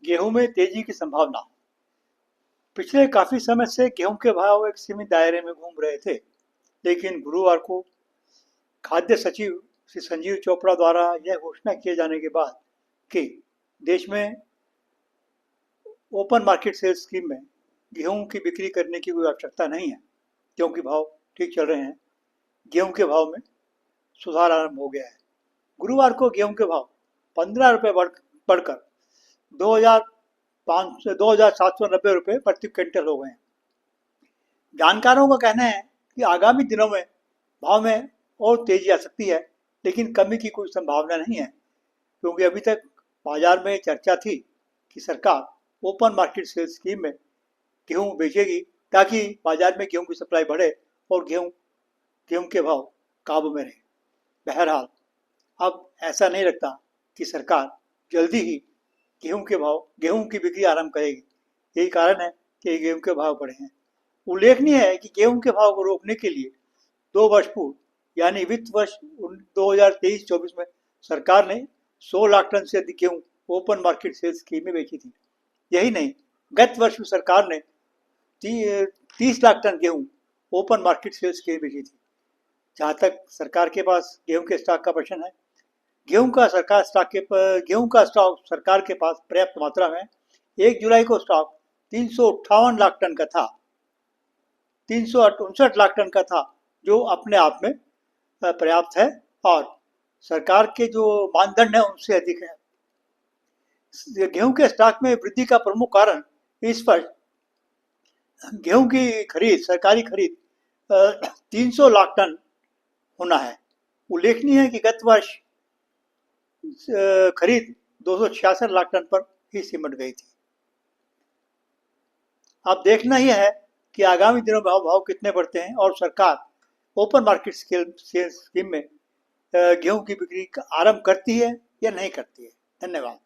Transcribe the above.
गेहूं में तेजी की संभावना। पिछले काफी समय से गेहूं के भाव एक सीमित दायरे में घूम रहे थे, लेकिन गुरुवार को खाद्य सचिव श्री संजीव चोपड़ा द्वारा यह घोषणा किए जाने के बाद कि देश में ओपन मार्केट सेल्स स्कीम में गेहूं की बिक्री करने की कोई आवश्यकता नहीं है, क्योंकि भाव ठीक चल रहे हैं। गेहूं के भाव में सुधार आरंभ हो गया है। गुरुवार को गेहूं के भाव 15 रुपये बढ़कर 2,790 रुपये प्रति क्विंटल हो गए हैं। जानकारों का कहना है कि आगामी दिनों में भाव में और तेजी आ सकती है, लेकिन कमी की कोई संभावना नहीं है, क्योंकि अभी तक बाजार में चर्चा थी कि सरकार ओपन मार्केट सेल्स स्कीम में गेहूं बेचेगी ताकि बाजार में गेहूं की सप्लाई बढ़े और गेहूं के भाव काबू में रहे। बहरहाल अब ऐसा नहीं लगता कि सरकार जल्दी ही गेहूं की बिक्री आरंभ करेगी। यही कारण है कि गेहूं के भाव बढ़े हैं। उल्लेखनीय है कि गेहूं के भाव को रोकने के लिए 2 वर्ष पूर्व यानी वित्त वर्ष 2023-24 में सरकार ने 100 लाख टन से अधिक गेहूं ओपन मार्केट सेल्स स्कीम में बेची थी। यही नहीं, गत वर्ष में सरकार ने 30 लाख टन गेहूं ओपन मार्केट सेल्स स्कीम में बेची थी। जहाँ तक सरकार के पास गेहूं के स्टॉक का प्रश्न है, गेहूं का स्टॉक सरकार के पास पर्याप्त मात्रा में 1 जुलाई को स्टॉक 358 लाख टन का था, 359 लाख टन का था, जो अपने आप में पर्याप्त है और सरकार के जो मानदंड है उनसे अधिक है। गेहूं के स्टॉक में वृद्धि का प्रमुख कारण इस वर्ष गेहूं की सरकारी खरीद 300 लाख टन होना है। उल्लेखनीय है कि गत वर्ष खरीद 266 लाख टन पर ही सिमट गई थी। अब देखना ही है कि आगामी दिनों में भाव कितने बढ़ते हैं और सरकार ओपन मार्केट स्कीम में गेहूं की बिक्री आरंभ करती है या नहीं करती है। धन्यवाद।